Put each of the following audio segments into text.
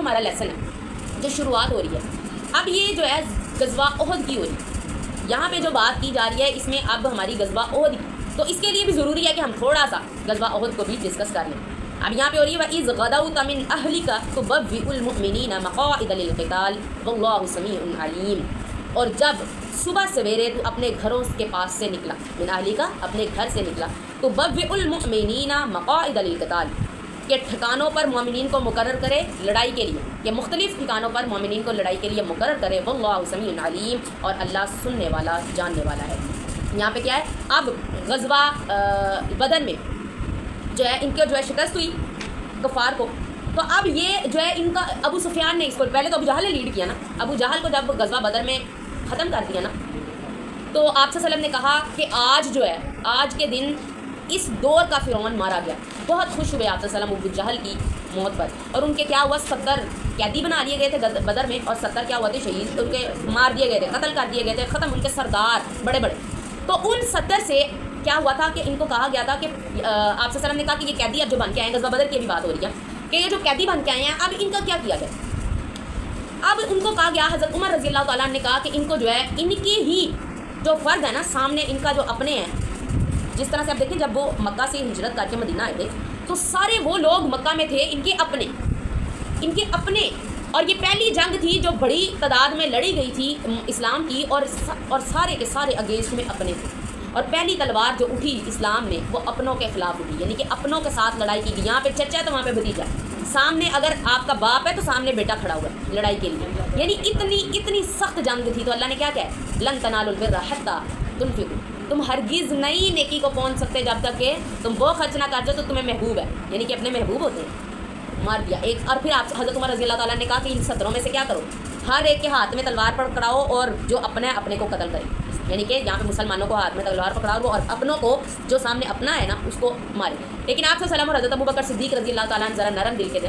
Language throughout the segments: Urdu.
ہمارا لیسن ہے جو شروعات ہو رہی ہے۔ اب یہ جو ہے غزوہ احد کی ہو رہی ہے، یہاں پہ جو بات کی جا رہی ہے اس میں اب ہماری غزوہ احد کی، تو اس کے لیے بھی ضروری ہے کہ ہم تھوڑا سا غزوہ احد کو بھی ڈسکس کر لیں۔ اب یہاں پہ ہو رہی ہے وَإِذْ غَدَوْتَ مِنْ أَهْلِكَ تُبَوِّئُ الْمُؤْمِنِينَ مَقَاعِدَ لِلْقِتَالِ وَاللَّهُ سَمِيعٌ عَلِيمٌ، اور جب صبح سویرے تو اپنے گھروں کے پاس سے نکلا، من اہلی کا اپنے گھر سے نکلا، تُبَوِّئُ الْمُؤْمِنِينَ مَقَاعِدَ لِلْقِتَالِ، کہ ٹھکانوں پر مومنین کو مقرر کرے لڑائی کے لیے، کہ مختلف ٹھکانوں پر مومنین کو لڑائی کے لیے مقرر کرے، واللہ سمیع علیم، اور اللہ سننے والا جاننے والا ہے۔ یہاں پہ کیا ہے، اب غزوہ بدر میں جو ہے ان کو جو ہے شکست ہوئی کفار کو، تو اب یہ جو ہے ان کا ابو سفیان نے اس کو، پہلے تو ابو جہل نے لیڈ کیا نا، ابو جہل کو جب غزوہ بدر میں ختم کر دیا نا، تو آپ صلی اللہ علیہ وسلم نے کہا کہ آج جو ہے آج کے دن اس دور کا فرعون مارا گیا۔ بہت خوش ہوئے آپ صلی اللہ علیہ وسلم ابو جہل کی موت پر، اور ان کے کیا ہوا 70 قیدی بنا لیے گئے تھے بدر میں، اور 70 کیا ہوا تھے شہید، ان کے مار دیے گئے تھے، قتل کر دیے گئے تھے، ختم ان کے سردار بڑے بڑے۔ تو ان 70 سے کیا ہوا تھا کہ ان کو کہا گیا تھا کہ آپ صلی اللہ علیہ وسلم نے کہا کہ یہ قیدی اب جو بن کے آئے ہیں، غزوہ بدر کی بھی بات ہو رہی ہے کہ یہ جو قیدی بن کے آئے ہیں اب ان کا کیا کیا جائے۔ اب ان کو کہا گیا، حضرت عمر رضی اللہ تعالیٰ نے کہا کہ ان کو جو ہے ان کی ہی جو فرد ہے نا سامنے، ان کا جو اپنے ہیں، جس طرح سے آپ دیکھیں جب وہ مکہ سے ہجرت کر کے مدینہ آئے تھے تو سارے وہ لوگ مکہ میں تھے ان کے اپنے، اور یہ پہلی جنگ تھی جو بڑی تعداد میں لڑی گئی تھی اسلام کی، اور سارے کے سارے اگینسٹ میں اپنے تھے، اور پہلی تلوار جو اٹھی اسلام میں وہ اپنوں کے خلاف اٹھی، یعنی کہ اپنوں کے ساتھ لڑائی کی گئی۔ یہاں پہ چچا ہے تو وہاں پہ بھتیجا، سامنے اگر آپ کا باپ ہے تو سامنے بیٹا کھڑا ہوا ہے لڑائی کے لیے، یعنی اتنی سخت جنگ تھی۔ تو اللہ نے کیا کہا، لن تنالوا البر حتی تنفقوا، تم ہرگز نئی نیکی کو پہنچ سکتے جب تک کہ تم وہ خرچ نہ کر جاؤ تو تمہیں محبوب ہے، یعنی کہ اپنے محبوب ہوتے ہیں، مار دیا ایک۔ اور پھر آپ حضرت عمر رضی اللہ تعالیٰ نے کہا کہ ان 17 میں سے کیا کرو، ہر ایک کے ہاتھ میں تلوار پکڑاؤ اور جو اپنے کو قتل کرے، یعنی کہ یہاں پہ مسلمانوں کو ہاتھ میں تلوار پکڑاؤ اور اپنوں کو جو سامنے اپنا ہے نا اس کو مارے۔ لیکن آپ صلی اللہ علیہ وسلم اور حضرت ابوبکر صدیق رضی اللہ تعالیٰ عنہ ذرا نرم دل کے تھے،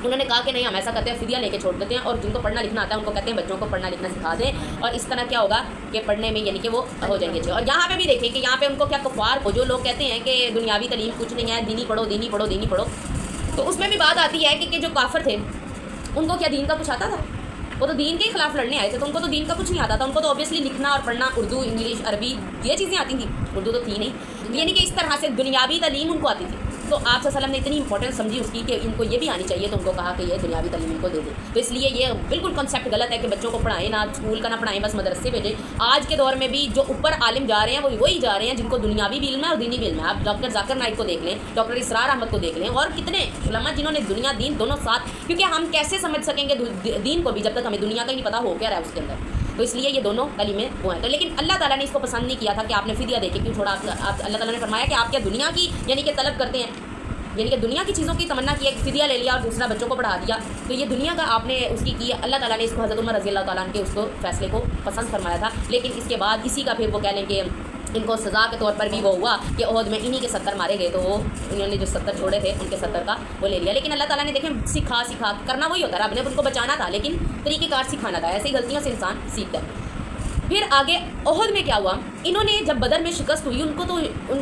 انہوں نے کہا کہ نہیں ہم ایسا کرتے ہیں فدیہ لے کے چھوڑ دیتے ہیں، اور جن کو پڑھنا لکھنا آتا ہے ان کو کہتے ہیں بچوں کو پڑھنا لکھنا سکھا دیں، اور اس طرح کیا ہوگا کہ پڑھنے میں یعنی کہ وہ ہو جائیں گے اچھے۔ اور یہاں پہ بھی دیکھیں کہ یہاں پہ ان کو کیا کفار کو جو لوگ کہتے ہیں کہ دنیاوی تعلیم کچھ نہیں ہے، دینی پڑھو دینی پڑھو دینی پڑھو، تو اس میں بھی بات آتی ہے کہ جو کافر تھے ان کو کیا دین کا کچھ آتا تھا؟ وہ تو دین کے خلاف لڑنے آئے تھے، تو ان کو تو دین کا کچھ نہیں آتا تھا، ان کو تو اوبیسلی لکھنا اور پڑھنا اردو انگلش عربی یہ چیزیں آتی تھیں، اردو تو تھی نہیں، یعنی کہ اس طرح سے دنیاوی تعلیم ان کو آتی تھی۔ تو آپ صلی اللہ علیہ وسلم نے اتنی امپورٹنس سمجھی اس کی کہ ان کو یہ بھی آنی چاہیے، تو ان کو کہا کہ یہ دنیاوی تعلیم ان کو دے دیں۔ تو اس لیے یہ بالکل کنسیپٹ غلط ہے کہ بچوں کو پڑھائیں نہ، اسکول کا نہ پڑھائیں، بس مدرسے بھیجیں۔ آج کے دور میں بھی جو اوپر عالم جا رہے ہیں وہ وہی جا رہے ہیں جن کو دنیاوی بھی علم ہے اور دینی بھی علم ہے۔ آپ ڈاکٹر ذاکر نائک کو دیکھ لیں، ڈاکٹر اسرار احمد کو دیکھ لیں، اور کتنے علماء جنہوں نے دنیا دین دونوں ساتھ، کیونکہ ہم کیسے سمجھ سکیں گے دین کو بھی جب تک ہمیں دنیا کا ہی نہیں پتہ ہو کیا رہا ہے اس کے اندر، تو اس لیے یہ دونوں کلمے وہ ہیں۔ تو لیکن اللہ تعالیٰ نے اس کو پسند نہیں کیا تھا کہ آپ نے فدیہ دے کے کیوں چھوڑا، اللہ تعالیٰ نے فرمایا کہ آپ کیا دنیا کی یعنی کہ طلب کرتے ہیں، یعنی کہ دنیا کی چیزوں کی تمنا کی ہے، فدیہ لے لیا اور دوسرا بچوں کو پڑھا دیا، تو یہ دنیا کا آپ نے اس کی اللہ تعالیٰ نے اس کو حضرت عمر رضی اللہ تعالیٰ عنہ کے اس کو فیصلے کو پسند فرمایا تھا۔ لیکن اس کے بعد اسی کا پھر وہ کہہ لیں کہ ان کو سزا کے طور پر بھی وہ ہوا کہ عہد میں انہی کے 70 مارے گئے، تو وہ انہوں نے جو 70 چھوڑے تھے ان کے 70 کا وہ لے لیا۔ لیکن اللہ تعالیٰ نے دیکھیں سکھا کرنا وہی ہوتا ہے، رب نے ان کو بچانا تھا لیکن طریقہ کار سکھانا تھا، ایسے ہی غلطیوں سے انسان سیکھتا ہے۔ پھر آگے عہد میں کیا ہوا، انہوں نے جب بدر میں شکست ہوئی ان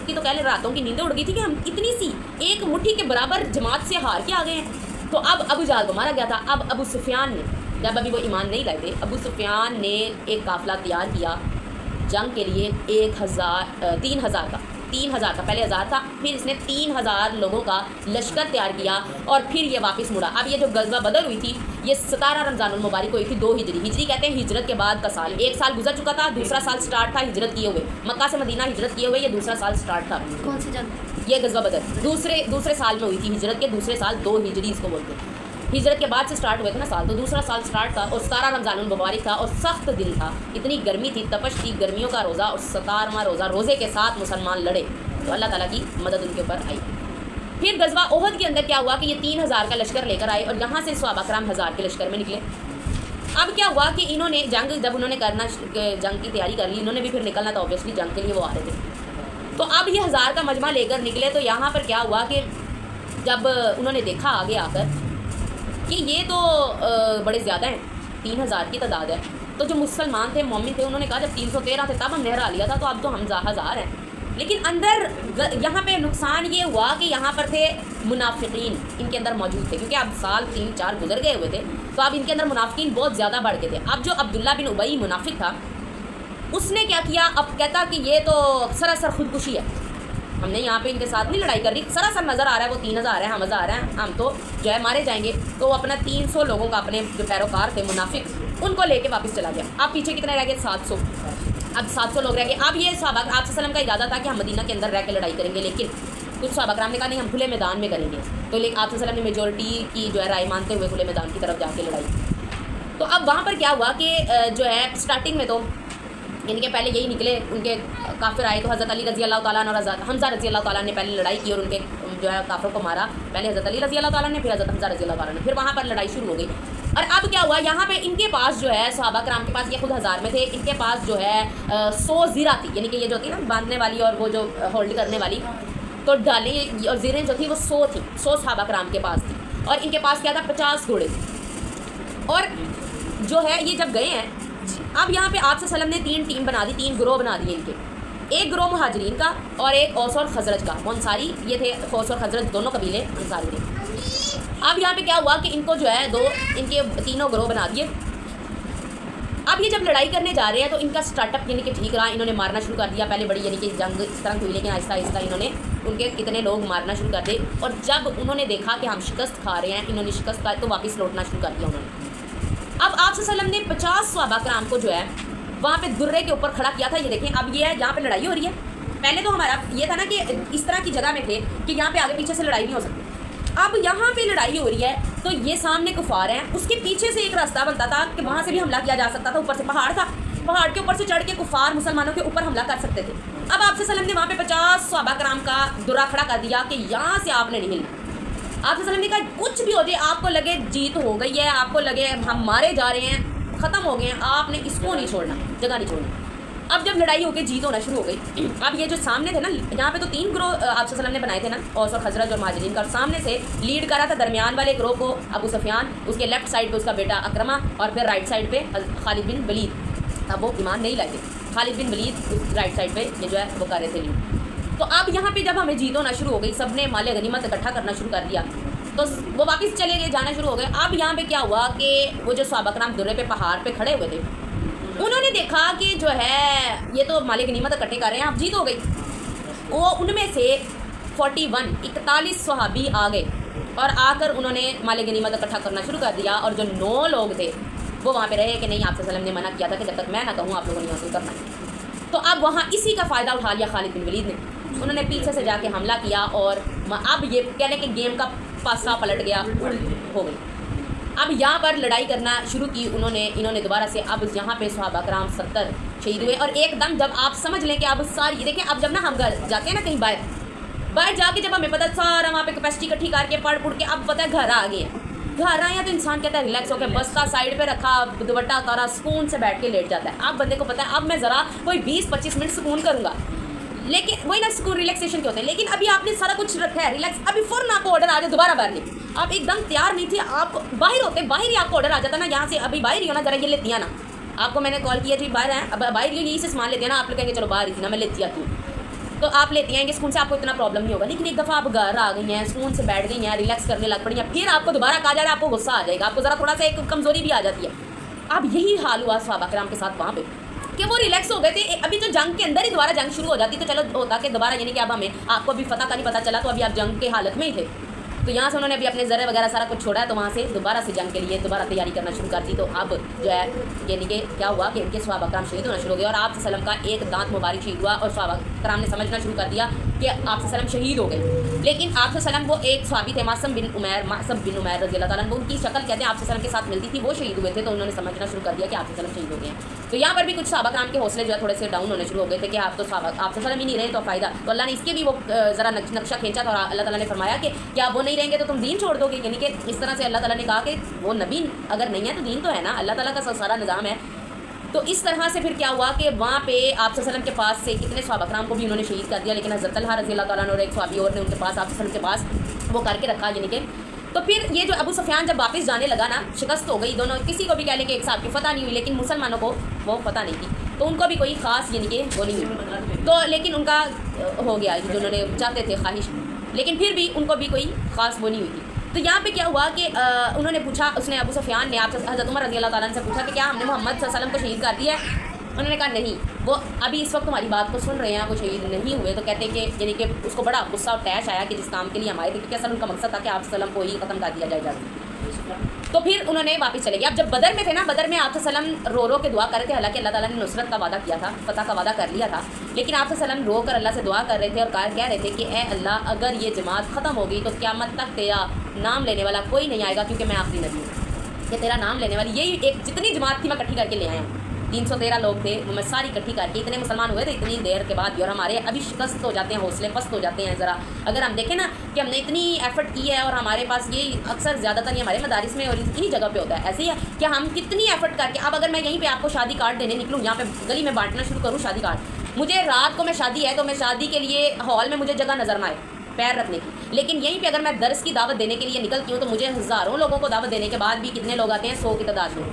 کی تو کہہ راتوں کی نیندیں اڑ گئی تھی کہ ہم اتنی سی ایک مٹھی کے برابر جماعت سے ہار کے آ گئے ہیں۔ تو اب ابو جہل کو مارا گیا تھا۔ اب ابو سفیان نے جب ابھی وہ ایمان نہیں لائے تھے، ابو سفیان نے ایک قافلہ تیار کیا جنگ کے لیے، 3,000 کا پہلے 1000 تھا، پھر اس نے 3,000 لوگوں کا لشکر تیار کیا اور پھر یہ واپس مڑا۔ اب یہ جو غزوہ بدر ہوئی تھی یہ 17 رمضان المبارک کو ہوئی تھی، 2 ہجری کہتے ہیں ہجرت کے بعد کا سال، ایک سال گزر چکا تھا، دوسرا سال سٹارٹ تھا ہجرت کیے ہوئے، مکہ سے مدینہ ہجرت کیے ہوئے، یہ دوسرا سال سٹارٹ تھا۔ کون سی جنگ؟ یہ غزوہ بدر دوسرے سال میں ہوئی تھی، ہجرت کے دوسرے سال، 2 ہجری اس کو بولتے ہیں، ہجرت کے بعد سے سٹارٹ ہوئے تھے نا سال، تو دوسرا سال سٹارٹ تھا، اور 17 رمضان المبارک تھا، اور سخت دن تھا، اتنی گرمی تھی، تپش تھی، گرمیوں کا روزہ، اور 17واں روزہ، روزے کے ساتھ مسلمان لڑے، تو اللہ تعالیٰ کی مدد ان کے اوپر آئی۔ پھر غزوہ احد کے اندر کیا ہوا کہ یہ 3,000 کا لشکر لے کر آئے، اور یہاں سے صحابہ کرام 1000 کے لشکر میں نکلے۔ اب کیا ہوا کہ انہوں نے جب انہوں نے جنگ کی تیاری کر لی، انہوں نے بھی پھر نکلنا تھا، اوبیسلی جنگ کے لیے وہ آ رہے تھے، تو اب یہ 1000 کا مجمع لے کر نکلے۔ تو یہاں پر کیا ہوا کہ جب انہوں نے دیکھا آگے آ کر کہ یہ تو بڑے زیادہ ہیں، 3,000 کی تعداد ہے، تو جو مسلمان تھے مومن تھے انہوں نے کہا جب 313 تھے تب ہم نے ہرا لیا تھا، تو اب تو ہم 1000 ہیں، لیکن اندر یہاں پہ نقصان یہ ہوا کہ یہاں پر تھے منافقین ان کے اندر موجود تھے، کیونکہ اب سال 3-4 گزر گئے ہوئے تھے، تو اب ان کے اندر منافقین بہت زیادہ بڑھ گئے تھے۔ اب جو عبداللہ بن ابی منافق تھا، اس نے کیا کیا، اب کہتا کہ یہ تو سراسر خودکشی ہے، ہم نے یہاں پہ ان کے ساتھ نہیں لڑائی کر رہی، سراسر نظر آ رہا ہے وہ 3000 ہے، ہم 1000 ہیں، ہم تو جو ہے مارے جائیں گے۔ تو وہ اپنا 300 لوگوں کا، اپنے جو پیروکار تھے منافق، ان کو لے کے واپس چلا گیا۔ اب پیچھے کتنے رہ گئے؟ 700۔ اب 700 لوگ رہ گئے۔ اب یہ صحابہ آپ صلی اللہ علیہ وسلم کا ارادہ تھا کہ ہم مدینہ کے اندر رہ کے لڑائی کریں گے، لیکن کچھ صحابہ کرام نے کہا نہیں، ہم کھلے میدان میں کریں گے۔ تو لیکن آپ صلی اللہ علیہ وسلم نے میجورٹی کی جو ہے رائے مانتے ہوئے کھلے میدان کی طرف جا کے لڑائی۔ تو اب وہاں پر کیا ہوا کہ جو ہے اسٹارٹنگ میں تو ان کے پہلے یہی نکلے، ان کے کافر آئے تو حضرت علی رضی اللہ تعالیٰ عنہ اور حضرت حمزہ رضی اللہ تعالیٰ نے پہلے لڑائی کی اور ان کے جو ہے کافروں کو مارا، پہلے حضرت علی رضی اللہ تعالیٰ نے، پھر حضرت حمزہ رضی اللہ تعالیٰ نے، پھر وہاں پر لڑائی شروع ہو گئی۔ اور اب کیا ہوا، یہاں پہ ان کے پاس جو ہے صحابہ کرام کے پاس، یہ خود 1000 میں تھے، ان کے پاس جو ہے 100 زیرہ تھی، یعنی کہ یہ جو تھی نا باندھنے والی اور وہ جو ہولڈ کرنے والی، تو ڈالیں اور زیریں جو تھی وہ 100 تھی، 100 صحابہ کرام کے پاس تھی، اور ان کے پاس کیا تھا 50 گھوڑے تھے۔ اور جو ہے یہ جب گئے ہیں، اب یہاں پہ آپ صلی اللہ علیہ وسلم نے 3 ٹیم بنا دی، 3 گروہ بنا دیے ان کے، ایک گروہ مہاجرین کا اور ایک اوس اور خزرج کا، وہ انصاری یہ تھے، اوس اور خزرج دونوں قبیلے انصاری تھے۔ اب یہاں پہ کیا ہوا کہ ان کو جو ہے ان کے تینوں گروہ بنا دیے۔ اب یہ جب لڑائی کرنے جا رہے ہیں تو ان کا سٹارٹ اپ یعنی کہ ٹھیک رہا، انہوں نے مارنا شروع کر دیا، پہلے بڑی یعنی کہ جنگ اس طرح ہوئی، لیکن آہستہ آہستہ انہوں نے ان کے کتنے لوگ مارنا شروع کر دیے، اور جب انہوں نے دیکھا کہ ہم شکست کھا رہے ہیں، انہوں نے شکست کھا تو واپس لوٹنا شروع کر دیا انہوں نے۔ اب آپ صلی اللہ علیہ وسلم نے 50 صحابہ کرام کو جو ہے وہاں پہ درے کے اوپر کھڑا کیا تھا۔ یہ دیکھیں اب یہ ہے جہاں پہ لڑائی ہو رہی ہے، پہلے تو ہمارا یہ تھا نا کہ اس طرح کی جگہ میں تھے کہ یہاں پہ آگے پیچھے سے لڑائی نہیں ہو سکتی، اب یہاں پہ لڑائی ہو رہی ہے تو یہ سامنے کفار ہیں، اس کے پیچھے سے ایک راستہ بنتا تھا کہ وہاں سے بھی حملہ کیا جا سکتا تھا، اوپر سے پہاڑ تھا، پہاڑ کے اوپر سے چڑھ کے کفار مسلمانوں کے اوپر حملہ کر سکتے تھے۔ اب آپ صلی اللہ علیہ وسلم نے وہاں پہ 50 صحابہ کرام کا درہ کھڑا کر دیا کہ یہاں سے آپ نے نہیں ہلنا۔ آپ صلی اللہ علیہ وسلم نے کہا کچھ بھی ہو جائے، آپ کو لگے جیت ہو گئی ہے، آپ کو لگے ہم مارے جا رہے ہیں، ختم ہو گئے ہیں، آپ نے اس کو نہیں چھوڑنا، جگہ نہیں چھوڑنا۔ اب جب لڑائی ہو کے جیت ہونا شروع ہو گئی، اب یہ جو سامنے تھے نا، یہاں پہ تو 3 گروہ آپ صلی اللہ علیہ وسلم نے بنائے تھے نا، اوس اور خزرج اور مہاجرین کا، اور سامنے سے لیڈ کر رہا تھا درمیان والے گروہ کو ابو سفیان، اس کے لیفٹ سائڈ پہ اس کا بیٹا اکرمہ، اور پھر رائٹ سائڈ پہ خالد بن ولید۔ اب وہ ایمان نہیں لائے تھے، خالد بن ولید اس رائٹ سائڈ پہ یہ جو ہے وہ کر رہے تھے لیڈ۔ تو اب یہاں پہ جب ہمیں جیت ہونا شروع ہو گئی، سب نے مال غنیمت اکٹھا کرنا شروع کر دیا، تو وہ واپس چلے گئے، جانا شروع ہو گئے۔ اب یہاں پہ کیا ہوا کہ وہ جو صحابہ کرام درے پہ پہاڑ پہ کھڑے ہوئے تھے، انہوں نے دیکھا کہ جو ہے یہ تو مال غنیمت اکٹھے کر رہے ہیں، اب جیت ہو گئی۔ وہ ان میں سے 41 صحابی آ گئے، اور آ کر انہوں نے مال غنیمت اکٹھا کرنا شروع کر دیا، اور جو 9 لوگ تھے وہ وہاں پہ رہے کہ نہیں، آپ صلی اللہ علیہ وسلم نے منع کیا تھا کہ جب تک میں نہ کہوں آپ لوگوں نے حاصل کرنا ہے۔ تو اب وہاں اسی کا فائدہ اٹھا لیا خالد بن ولید نے، انہوں نے پیچھے سے جا کے حملہ کیا، اور اب یہ کہہ لیں کہ گیم کا پاسا پلٹ گیا، ہو گئی۔ اب یہاں پر لڑائی کرنا شروع کی انہوں نے دوبارہ سے، اب یہاں پہ صحابہ کرام 70 شہید ہوئے، اور ایک دم جب آپ سمجھ لیں کہ اب ساری دیکھیں، اب جب نا ہم گھر جاتے ہیں نا کہیں باہر جا کے جب ہمیں پتہ سارا وہاں پہ کیپیسٹی اکٹھی کر کے پڑھ کے اب پتہ ہے گھر آ گئے ہیں، گھر آئے ہیں تو انسان کہتا ہے ریلیکس ہو کے بستہ سائڈ پہ رکھا، دوپٹہ اتارا، سکون سے بیٹھ کے لیٹ جاتا ہے۔ اب بندے کو پتہ ہے اب میں ذرا کوئی 20-25 منٹ سکون کروں گا، لیکن وہی نا سکون ریلیکسیشن کے ہوتے ہیں، لیکن ابھی آپ نے سارا کچھ رکھا ہے ریلیکس، ابھی فوراً آپ کو آرڈر آ جائے دوبارہ باہر نہیں، آپ ایک دم تیار نہیں تھے، آپ باہر ہوتے، باہر ہی آپ کو آرڈر آ جاتا نا، یہاں سے ابھی باہر ہی ہونا، ذرا یہ لیتی نا، آپ کو میں نے کال کیا تھی باہر ہیں، اب باہر یہی سے سامان لیتے ہیں نا، آپ لوگ کہیں گے چلو باہر ہی تھی نا، میں لیتی آتی ہوں، تو آپ لیتی آئیں گے سکون سے، آپ کو اتنا پرابلم نہیں ہوگا۔ لیکن ایک دفعہ آپ گھر آ گئی ہیں، سکون سے بیٹھ گئی ہیں، ریلیکس کرنے لگ پڑی ہیں، پھر آپ کو دوبارہ کہا جا رہا ہے، آپ کو غصہ آ جائے گا، آپ کو ذرا تھوڑا سا ایک کمزوری بھی آ جاتی ہے۔ اب یہی حال ہوا صحابہ کرام کے ساتھ وہاں پہ کہ وہ ریلیکس ہو گئے تھے، ابھی تو جنگ کے اندر ہی دوبارہ جنگ شروع ہو جاتی تو چلو ہوتا کہ دوبارہ یعنی کہ اب ہمیں آپ کو بھی فتح کا نہیں پتہ چلا، تو ابھی آپ جنگ کے حالت میں ہی تھے، تو یہاں سے انہوں نے ابھی اپنے ذرے وغیرہ سارا کچھ چھوڑا ہے، تو وہاں سے دوبارہ سے جنگ کے لیے دوبارہ تیاری کرنا شروع کر دی۔ تو اب جو ہے یعنی کہ کیا ہوا کہ ان کے صحابہ کرام شہید ہونا شروع ہو گئے، اور آپ صلی اللہ علیہ وسلم کا ایک دانت مبارک شہید ہوا، اور صحابہ کرام نے سمجھنا شروع کر دیا کہ آپ صلی اللہ علیہ وسلم شہید ہو گئے۔ لیکن آپ صلی اللہ علیہ وسلم وہ ایک صحابی تھے معصم بن عمیر رضی اللہ تعالیٰ عنہ، ان کی شکل کہتے ہیں آپ صلی اللہ علیہ وسلم کے ساتھ ملتی تھی، وہ شہید ہوئے تھے، تو انہوں نے سمجھنا شروع کر دیا کہ آپ صلی اللہ علیہ وسلم شہید ہو گئے ہیں۔ تو یہاں پر بھی کچھ صحابہ کرام کے حوصلے جو ہے تھوڑے سے ڈاؤن ہونے شروع ہو گئے تھے کہ آپ تو صحابہ آپ صلی اللہ علیہ وسلم ہی نہیں رہے تو فائدہ، تو اللہ نے اس کے بھی وہ ذرا نقشہ کھینچا تھا، اور اللہ تعالیٰ نے فرمایا کہ کیا وہ نہیں رہیں گے تو تم دین چھوڑ دو گے، یعنی کہ اس طرح سے اللہ تعالیٰ نے کہا کہ وہ نبی اگر نہیں ہے تو دین تو ہے نا، اللہ تعالیٰ کا سارا نظام ہے۔ تو اس طرح سے پھر کیا ہوا کہ وہاں پہ آپ صلی اللہ علیہ وسلم کے پاس سے کتنے صحابہ کرام کو بھی انہوں نے شہید کر دیا، لیکن حضرت طلحہ رضی اللہ تعالیٰ عنہ اور ایک صحابی اور نے ان کے پاس آپ صلی اللہ علیہ وسلم کے پاس وہ کر کے رکھا، یعنی کہ تو پھر یہ جو ابو سفیان جب واپس جانے لگا نا، شکست ہو گئی، دونوں کسی کو بھی کہہ لیں کہ ایک صاحب کی فتح نہیں ہوئی، لیکن مسلمانوں کو وہ فتح نہیں کی۔ تو ان کو بھی کوئی خاص یعنی کہ وہ نہیں ہوئی، تو لیکن ان کا ہو گیا جو انہوں نے چاہتے تھے خواہش، لیکن پھر بھی ان کو بھی کوئی خاص وہ نہیں ہوئی تھی۔ تو یہاں پہ کیا ہوا کہ انہوں نے پوچھا، اس نے ابو سفیان نے آپ سے حضرت عمر رضی اللہ تعالیٰ عنہ سے پوچھا کہ کیا ہم نے محمد صلی اللہ علیہ وسلم کو شہید کر دیا ہے؟ انہوں نے کہا نہیں، وہ ابھی اس وقت تمہاری بات کو سن رہے ہیں، وہ شہید نہیں ہوئے۔ تو کہتے ہیں کہ یعنی کہ اس کو بڑا غصہ اور طیش آیا کہ جس کام کے لیے ہم آئے تھے، کیونکہ اصل ان کا مقصد تھا کہ آپ صلی اللہ علیہ وسلم کو ہی ختم کر دیا جائے جلدی۔ تو پھر انہوں نے واپس چلے گئے۔ اب جب بدر میں تھے نا، بدر میں آپ صلی اللہ علیہ وسلم رو رو کے دعا کر رہے تھے، حالانکہ اللہ تعالیٰ نے نصرت کا وعدہ کیا تھا، فتح کا وعدہ کر لیا تھا، لیکن آپ صلی اللہ علیہ وسلم رو کر اللہ سے دعا کر رہے تھے اور کہہ رہے تھے کہ اے اللہ، اگر یہ جماعت ختم ہو گئی تو قیامت تک تیرا نام لینے والا کوئی نہیں آئے گا، کیونکہ میں آخری نبی ہوں کہ تیرا نام لینے والی یہی ایک جتنی جماعت تھی میں اکٹھی کر کے لے آیا ہوں۔ 313 لوگ تھے، وہ میں ساری اکٹھی کر کے، اتنے مسلمان ہوئے تھے اتنی دیر کے بعد بھی، اور ہمارے ابھی شکست ہو جاتے ہیں، حوصلے پست ہو جاتے ہیں ذرا اگر ہم دیکھیں نا کہ ہم نے اتنی ایفرٹ کی ہے، اور ہمارے پاس یہ اکثر زیادہ تر یہ ہمارے مدارس میں اور انہی جگہ پہ ہوتا ہے، ایسے ہی ہے کہ ہم کتنی ایفرٹ کر کے، اب اگر میں یہیں پہ آپ کو شادی کارڈ دینے نکلوں، یہاں پہ گلی میں بانٹنا شروع کروں شادی کارڈ، مجھے رات کو میں شادی ہے تو میں شادی کے لیے ہال میں مجھے جگہ نظر نہ آئے پیر رکھنے کی، لیکن یہیں پہ اگر میں درس کی دعوت دینے کے لیے نکلتی ہوں تو مجھے ہزاروں لوگوں کو دعوت دینے کے بعد بھی کتنے لوگ آتے ہیں، 100 کی تعداد میں،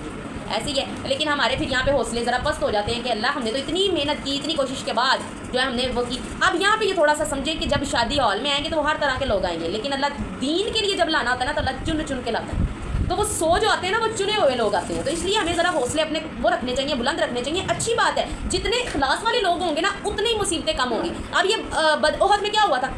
ایسے ہی ہے۔ لیکن ہمارے پھر یہاں پہ حوصلے ذرا پست ہو جاتے ہیں کہ اللہ ہم نے تو اتنی محنت کی، اتنی کوشش کے بعد جو ہے ہم نے وہ کی۔ اب یہاں پہ یہ تھوڑا سا سمجھے کہ جب شادی ہال میں آئیں گے تو وہ ہر طرح کے لوگ آئیں گے، لیکن اللہ دین کے لیے جب لانا ہوتا ہے نا تو اللہ چن چن کے لاتا ہے، تو وہ جو آتے ہیں نا وہ چنے ہوئے لوگ آتے ہیں، تو اس لیے ہمیں ذرا حوصلے اپنے وہ رکھنے چاہیے، بلند رکھنے چاہیے۔ اچھی بات ہے، جتنے اخلاص والے لوگ ہوں گے نا اتنی مصیبتیں کم ہوں گی۔ اب یہ احد میں کیا ہوا تھا،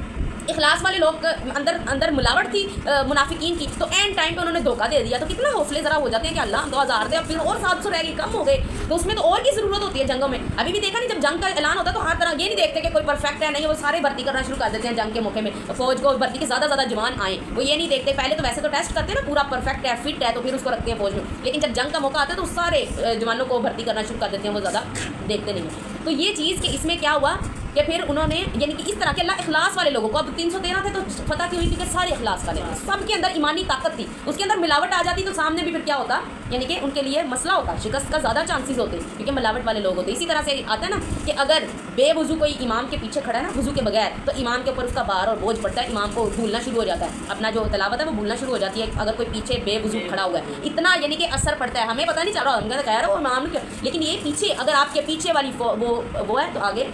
اخلاص والے لوگ اندر ملاوٹ تھی منافقین کی، تو اینڈ ٹائم پہ انہوں نے دھوکہ دے دیا، تو کتنا حوصلے ذرا ہو جاتے ہیں کہ اللہ ہم 2000 تھے اب پھر اور 700 رہ گئی، کم ہو گئے، تو اس میں تو اور کی ضرورت ہوتی ہے جنگوں میں۔ ابھی بھی دیکھا نہیں، جب جنگ کا اعلان ہوتا ہے تو ہر طرح یہ نہیں دیکھتے کہ کوئی پرفیکٹ ہے نہیں، وہ سارے بھرتی کرنا شروع کر دیتے ہیں جنگ کے موقع میں، فوج کو بھرتی کے زیادہ جوان آئیں، وہ یہ نہیں دیکھتے، پہلے تو ویسے تو ٹیسٹ کرتے ہیں نا پورا پرفیکٹ ہے فٹ ہے تو پھر اس کو رکھتے ہیں فوج میں، لیکن جب جنگ کا موقع آتا ہے تو سارے جوانوں کو بھرتی کرنا شروع کر دیتے ہیں، وہ زیادہ دیکھتے نہیں ہیں۔ تو یہ چیز کہ اس میں کیا ہوا کہ پھر انہوں نے یعنی کہ اس طرح کے اللہ اخلاص والے لوگوں کو، اب 313 تھے تو فتح کی ہوئی کیونکہ سارے اخلاص والے تھے، سب کے اندر ایمانی طاقت تھی، اس کے اندر ملاوٹ آ جاتی تو سامنے بھی پھر کیا ہوتا، یعنی کہ ان کے لیے مسئلہ ہوتا، شکست کا زیادہ چانسز ہوتے کیونکہ ملاوٹ والے لوگ ہوتے۔ اسی طرح سے آتا ہے نا کہ اگر بے وضو کوئی امام کے پیچھے کھڑا ہے نا وضو کے بغیر، تو امام کے اوپر اس کا بار اور بوجھ پڑتا ہے، امام کو بھولنا شروع ہو جاتا ہے، اپنا جو تلاوت ہے وہ بھولنا شروع ہو جاتی ہے اگر کوئی پیچھے بے وضو کھڑا ہوا ہے، اتنا یعنی کہ اثر پڑتا ہے، ہمیں پتہ نہیں چل رہا، ہم کہہ رہے ہیں وہ امام کیا، لیکن یہ پیچھے اگر آپ کے پیچھے والی وہ ہے تو آگے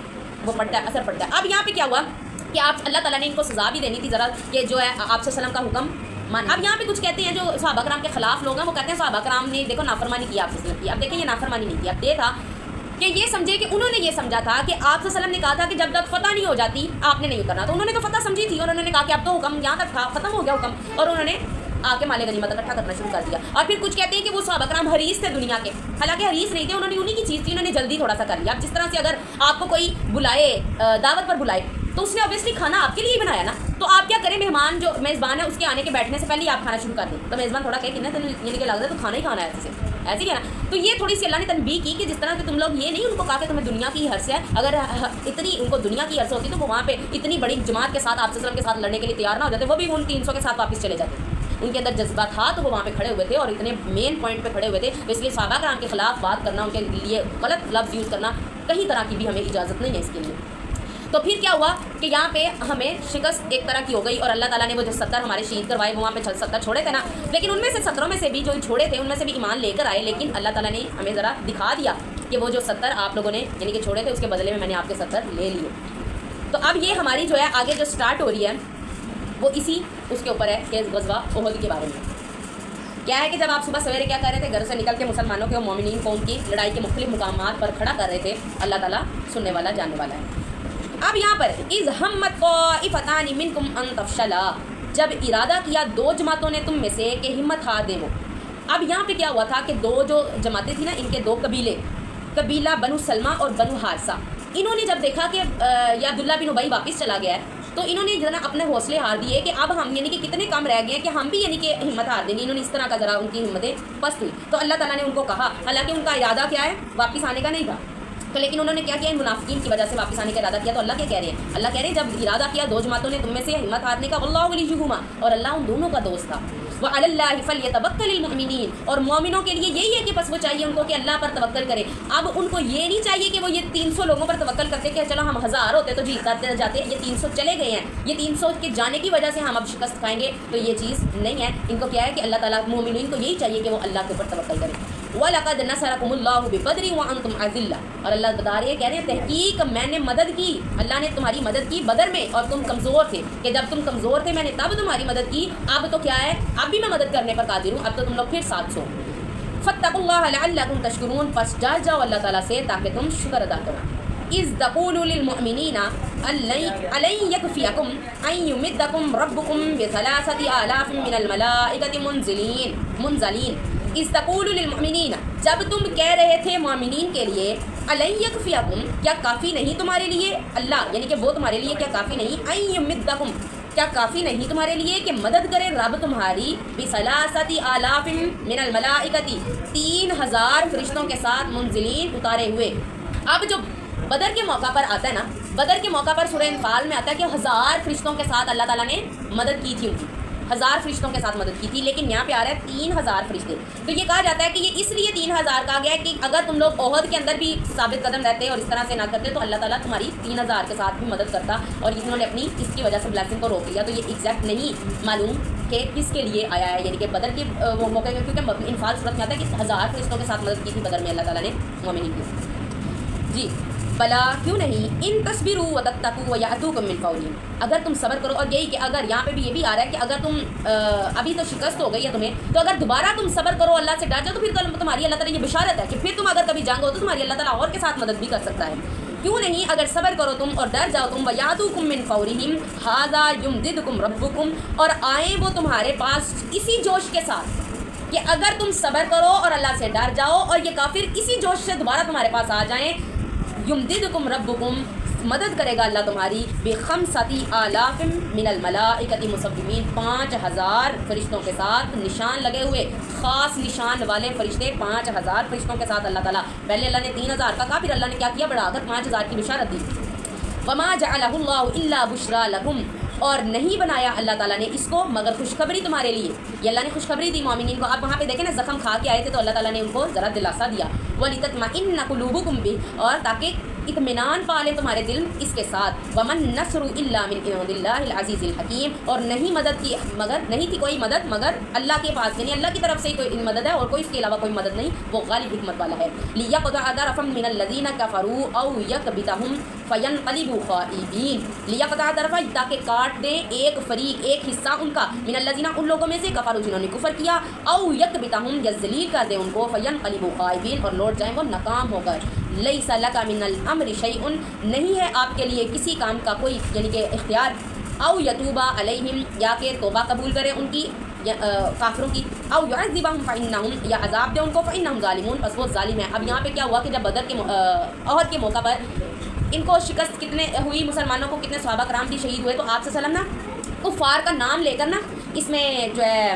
وہ پڑتا ہے، اثر پڑتا ہے۔ اب یہاں پہ کیا ہوا کہ آپ اللہ تعالیٰ نے ان کو سزا بھی دینی تھی ذرا کہ جو ہے آپ صلی اللہ علیہ وسلم کا حکم مان۔ اب یہاں پہ کچھ کہتے ہیں جو صحابہ کرام کے خلاف لوگ ہیں، وہ کہتے ہیں صحابہ کرام نے دیکھو نافرمانی کی آپ صلی اللہ علیہ وسلم کی۔ اب دیکھیں یہ نافرمانی نہیں کی، اب یہ تھا کہ یہ سمجھے کہ انہوں نے یہ سمجھا تھا کہ آپ صلی اللہ علیہ وسلم نے کہا تھا کہ جب تک فتح نہیں ہو جاتی آپ نے نہیں اترنا، تو انہوں نے تو فتح سمجھی تھی اور انہوں نے کہا کہ اب تو حکم یہاں تک تھا، ختم ہو گیا حکم، اور انہوں نے آ کے مال غنیمت اکٹھا کرنا شروع کر دیا۔ اور پھر کچھ کہتے ہیں کہ وہ صحابہ کرام حریص تھے دنیا کے، حالانکہ حریص نہیں تھے، انہوں نے انہیں کی چیز تھی، انہوں نے جلدی تھوڑا سا کر لیا۔ اب جس طرح سے اگر آپ کو کوئی بلائے دعوت پر بلائے تو اس نے اوبیسلی کھانا آپ کے لیے ہی بنایا نا، تو آپ کیا کریں، مہمان جو میزبان ہے اس کے آنے کے بیٹھنے سے پہلے ہی آپ کھانا شروع کر دیں، تو میزبان تھوڑا کہ کتنے یعنی کہ لگ رہا ہے تو کھانا ہی کھانا ہے ایسے ہی ہے نا۔ تو یہ تھوڑی سی اللہ نے تنبیہ کی کہ جس طرح کہ تم لوگ یہ نہیں ان کو کہا کہ تمہیں دنیا کی حرص ہے، اگر اتنی ان کو دنیا کی حرص ہوتی تو وہ وہاں پہ اتنی بڑی جماعت کے ساتھ آپ صلی اللہ علیہ وسلم کے ساتھ لڑنے کے لیے تیار نہ ہو جاتے، وہ بھی ان 300 کے ساتھ واپس چلے جاتے، ان کے اندر جذبہ تھا تو وہ وہاں پہ کھڑے ہوئے تھے اور اتنے مین پوائنٹ پہ کھڑے ہوئے تھے، تو اس لیے صحابہ کرام کے خلاف بات کرنا، ان کے لیے غلط لفظ یوز کرنا کہیں طرح کی بھی ہمیں اجازت نہیں ہے اس کے لیے۔ تو پھر کیا ہوا کہ یہاں پہ ہمیں شکست ایک طرح کی ہو گئی، اور اللہ تعالیٰ نے وہ جو 70 ہمارے شہید کروائے وہ وہاں پہ 70 چھوڑے تھے نا، لیکن ان میں سے 17 میں سے بھی جو چھوڑے تھے ان میں سے بھی ایمان لے کر آئے، لیکن اللہ تعالیٰ نے ہمیں ذرا دکھا دیا کہ وہ جو 70 آپ لوگوں نے یعنی کہ چھوڑے تھے اس کے بدلے میں نے آپ کے 70 لے لیے۔ تو اب یہ ہماری جو ہے آگے جو سٹارٹ ہو رہی ہے وہ اسی اس کے اوپر ہے کہ غزوہ احد کے بارے میں کیا ہے کہ جب آپ صبح سویرے کیا کر رہے تھے، گھر سے نکل کے مسلمانوں کے اور مومنین کو ان کی لڑائی کے مختلف مقامات پر کھڑا کر رہے تھے، اللہ تعالیٰ سننے والا جاننے والا ہے۔ اب یہاں پر اذ ہمت طائفتان منکم ان تفشلا، جب ارادہ کیا دو جماعتوں نے تم میں سے کہ ہمت ہار دیں وہ۔ اب یہاں پہ کیا ہوا تھا کہ دو جو جماعتیں تھیں نا، ان کے دو قبیلہ بنو سلمہ اور بنو حارثہ، انہوں نے جب دیکھا کہ یا عبداللہ بن ابی واپس چلا گیا ہے تو انہوں نے ذرا اپنے حوصلے ہار دیے کہ اب ہم یعنی کہ کتنے کم رہ گئے ہیں کہ ہم بھی یعنی کہ ہمت ہار دیں گے، انہوں نے اس طرح کا ذرا ان کی ہمتیں پست ہوئی۔ تو اللہ تعالیٰ نے ان کو کہا، حالانکہ ان کا ارادہ کیا ہے، واپس آنے کا نہیں تھا، تو لیکن انہوں نے کیا کیا، منافقین کی وجہ سے واپس آنے کا ارادہ کیا۔ تو اللہ کیا کہہ رہے ہیں، اللہ کہہ رہے ہیں جب ارادہ کیا دو جماعتوں نے تم میں سے ہمت ہارنے کا، واللہ ولیہما، اور اللہ ان دونوں کا دوست تھا، وعلی اللہ فلیتوکل المؤمنین، اور مومنوں کے لیے یہی ہے کہ بس وہ چاہیے ان کو کہ اللہ پر توکل کرے۔ اب ان کو یہ نہیں چاہیے کہ وہ یہ 300 لوگوں پر توکل کرتے کہ چلو ہم 1000 ہوتے تو جیتتے جاتے، یہ 300 چلے گئے ہیں، یہ 300 کے جانے کی وجہ سے ہم اب شکست کھائیں گے، تو یہ چیز نہیں ہے۔ ان کو کیا ہے کہ اللہ تعالیٰ مومنین کو یہی چاہیے کہ وہ اللہ کے اوپر توکل کرے۔ وَلَقَدْ نَصَرَكُمُ اللَّهُ بِبَدْرٍ وَأَنْتُمْ أَذِلَّةٌ، اور اللہ بتا رہے ہیں، کہہ رہے ہیں تحقیق میں نے مدد کی، اللہ نے تمہاری مدد کی بدر میں اور تم کمزور تھے، کہ جب تم کمزور تھے میں نے تب تمہاری مدد کی، اب تو کیا ہے، اب بھی میں مدد کرنے پر قادر ہوں، اب تو تم لوگ پھر ساتھ سو۔ فَاتَّقُوا اللَّهَ لَعَلَّكُمْ تَشْكُرُونَ، پس ڈر جاؤ اللہ تعالیٰ سے تاکہ تم شکر ادا کرو۔ اِذْ تَقُولُ لِلْمُؤْمِنِينَ أَلَنْ يَكْفِيَكُمْ أَنْ يُمِدَّكُمْ رَبُّكُمْ بِثَلَاثَةِ آلَافٍ مِّنَ الْمَلَائِكَةِ مُنزَلِينَ۔ اِذْ تَقُولُ لِلْمُؤْمِنِينَ، جب تم کہہ رہے تھے مومنین کے لیے، أَلَنْ يَكْفِيَكُمْ، کیا کافی نہیں تمہارے لیے، اللہ یعنی کہ وہ تمہارے لیے کیا کافی نہیں، أَنْ يُمِدَّكُمْ، کیا کافی نہیں تمہارے لیے کہ مدد کرے رب تمہاری، بِثَلَاثَةِ آلَافٍ مِّنَ الْمَلَائِكَةِ 3000 فرشتوں کے ساتھ، منزلین اتارے ہوئے۔ اب جو بدر کے موقع پر آتا ہے نا، بدر کے موقع پر سورہ انفال میں آتا ہے کہ 1000 فرشتوں کے ساتھ اللہ تعالیٰ نے مدد کی تھی ان کی، 1000 فرشتوں کے ساتھ مدد کی تھی، لیکن یہاں پہ آ رہا ہے 3000 فرشتے۔ تو یہ کہا جاتا ہے کہ یہ اس لیے 3000 کہا گیا ہے کہ اگر تم لوگ احد کے اندر بھی ثابت قدم رہتے اور اس طرح سے نہ کرتے تو اللہ تعالیٰ تمہاری 3000 کے ساتھ بھی مدد کرتا، اور انہوں نے اپنی اس کی وجہ سے بلیسنگ کو روک لیا۔ تو یہ ایگزیکٹ نہیں معلوم کہ کس کے لیے آیا ہے، یعنی کہ بدر کے وہ موقع میں، کیونکہ انفال صورت میں آتا ہے کہ 1000 فرشتوں کے ساتھ مدد کی تھی بدر میں اللہ تعالیٰ نے مومنین کی۔ جی بلا کیوں نہیں، ان تصبروا وتتقوا ویأتوکم من فورہم، اگر تم صبر کرو، اور یہی کہ اگر یہاں پہ بھی یہ بھی آ رہا ہے کہ اگر تم ابھی تو شکست ہو گئی ہے تمہیں، تو اگر دوبارہ تم صبر کرو اللہ سے ڈر جاؤ تو پھر تمہاری اللہ تعالیٰ یہ بشارت ہے کہ پھر تم اگر کبھی جنگ ہو تو تمہاری اللہ تعالیٰ اور کے ساتھ مدد بھی کر سکتا ہے۔ کیوں نہیں اگر صبر کرو تم اور ڈر جاؤ تم، ویأتوکم من فورہم ھذا یمددکم ربکم، اور آئیں وہ تمہارے پاس اسی جوش کے ساتھ کہ اگر تم صبر کرو اور اللہ سے ڈر جاؤ اور یہ کافر اسی جوش سے دوبارہ تمہارے پاس آ جائیں، یمددکم ربکم، مدد کرے گا اللہ تمہاری، بخمسۃ آلاف من الملائکۃ مصومین، 5000 فرشتوں کے ساتھ نشان لگے ہوئے، خاص نشان والے فرشتے 5000 فرشتوں کے ساتھ اللہ تعالیٰ، پہلے اللہ نے 3000 کا کہا، پھر اللہ نے کیا کیا، بڑھا کر 5000 کی بشارت دی۔ وما جعلہ اللہ الا بشرا لکم، اور نہیں بنایا اللہ تعالیٰ نے اس کو مگر خوشخبری تمہارے لیے، یہ اللہ نے خوشخبری دی مومنین کو۔ آپ وہاں پہ دیکھیں نا، زخم کھا کے آئے تھے تو اللہ تعالیٰ نے ان کو ذرا دلاسا دیا، وَلِتَطْمَئِنَّ قُلُوبُكُمْ بِهِ، اور تاکہ اطمینان پالے تمہارے دل اس کے ساتھ، وَمَن نَّصْرُ إِلَّا مِنْ عِنْدِ اللَّهِ الْعَزِيزِ الْحَكِيمِ، اور نہیں مدد کی مگر نہیں تھی کوئی مدد مگر اللہ کے پاس، یعنی اللہ کی طرف سے ہی کوئی مدد ہے اور کوئی اس کے علاوہ کوئی مدد نہیں، وہ غالب حکمت والا ہے۔ لِيَقْطَعَ طَرَفًا مِنَ الَّذِينَ كَفَرُوا أَوْ يَكْبِتَهُمْ فَيَنْقَلِبُوا خَائِبِينَ، لِيَقْطَعَ طَرَفًا، تاکہ کاٹ دے ایک فریق، ایک حصہ ان کا، من الذین، ان لوگوں میں سے، کفروا جنہوں نے کفر کیا، او یکبتہم، یا ذلیل کر دے ان کو، فینقلبوا خائبین، اور لوٹ جائیں وہ ناکام ہو کر۔ لیس لک من الامر شیء، نہیں ہے آپ کے لیے کسی کام کا کوئی یعنی کہ اختیار، او یتوبا علیہم، یا کہ توبہ قبول کرے ان کی کافروں کی، او یعذبہم فانہم، یا عذاب دے ان کو، فانہم ظالمون، بس وہ ظالم ہیں۔ اب یہاں پہ کیا ہوا کہ جب بدر کے احد کے موقع پر ان کو شکست کتنے ہوئی، مسلمانوں کو کتنے صحابہ کرام بھی شہید ہوئے، تو آپ صلی اللہ علیہ وسلم نا کفار کا نام لے کر نا اس میں جو ہے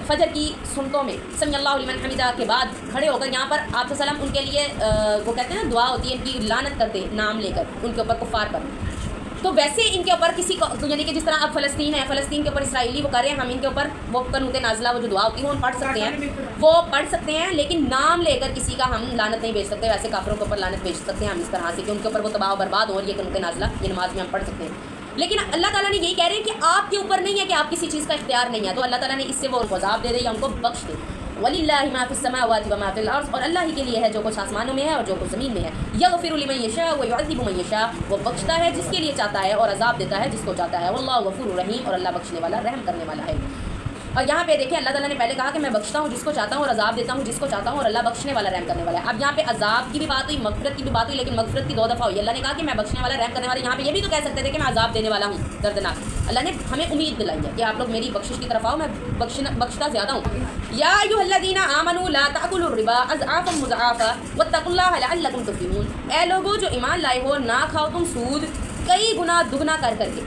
فجر کی سنتوں میں سمی اللہ لمن حمدہ کے بعد کھڑے ہو کر یہاں پر آپ صلی اللہ علیہ وسلم ان کے لیے وہ کہتے ہیں نا دعا ہوتی ہے، ان کی لعنت کرتے نام لے کر ان کے اوپر، کفار پر۔ تو ویسے ان کے اوپر کسی کو یعنی کہ جس طرح اب فلسطین ہے، فلسطین کے اوپر اسرائیلی وہ کر رہے ہیں، ہم ان کے اوپر وہ قنوت نازلہ وہ جو دعا ہوتی ہے وہ ہم پڑھ سکتے ہیں، وہ پڑھ سکتے ہیں، لیکن نام لے کر کسی کا ہم لعنت نہیں بھیج سکتے۔ ویسے کافروں کے اوپر لعنت بھیج سکتے ہیں ہم اس طرح سے کہ ان کے اوپر وہ تباہ و برباد ہو، اور یہ قنوت نازلہ یہ نماز میں ہم پڑھ سکتے ہیں۔ لیکن اللہ تعالیٰ نے یہی کہہ رہے ہیں کہ آپ کے اوپر نہیں ہے کہ آپ کسی چیز کا اختیار نہیں ہے، تو اللہ تعالیٰ نے اس سے وہ عذاب دے دے یا ان کو بخش دے۔ وَلِلَّهِ مَا فِي السَّمَاوَاتِ وَمَا فِي الْأَرْضِ، اور اللہ ہی کے لیے ہے جو کچھ آسمانوں میں ہے اور جو کچھ زمین میں ہے۔ يَغْفِرُ لِمَن يَشَاءُ وَيُعَذِّبُ مَن يَشَاءُ، وہ بخشتا ہے جس کے لیے چاہتا ہے اور عذاب دیتا ہے جس کو چاہتا ہے۔ وَاللَّهُ غَفُورٌ رَحِيمٌ، اور اللہ بخشنے والا رحم کرنے والا ہے۔ اور یہاں پہ دیکھیں اللہ تعالیٰ نے پہلے کہا کہ میں بخشتا ہوں جس کو چاہتا ہوں اور عذاب دیتا ہوں جس کو چاہتا ہوں، اور اللہ بخشنے والا رحم کرنے والا ہے۔ اب یہاں پہ عذاب کی بھی بات ہوئی، مغفرت کی بھی بات ہوئی، لیکن مغفرت کی 2 دفعہ ہوئی۔ اللہ نے کہا کہ میں بخشنے والا رحم کرنے والا، یہاں پہ یہ بھی تو کہہ سکتے تھے کہ میں عذاب دینے والا ہوں دردناک۔ اللہ نے ہمیں امید دلائی ہے کہ آپ لوگ میری بخشش کی طرف آؤ، میں بخشتا زیادہ ہوں۔ یا ایھا الذین آمنوا لا تأکلوا الربا اضعافا مضاعفا واتقوا اللہ لعلکم تفلحون، اے لوگو جو ایمان لائے ہو، نہ کھاؤ تم سود کئی گنا دگنا کر کر کے،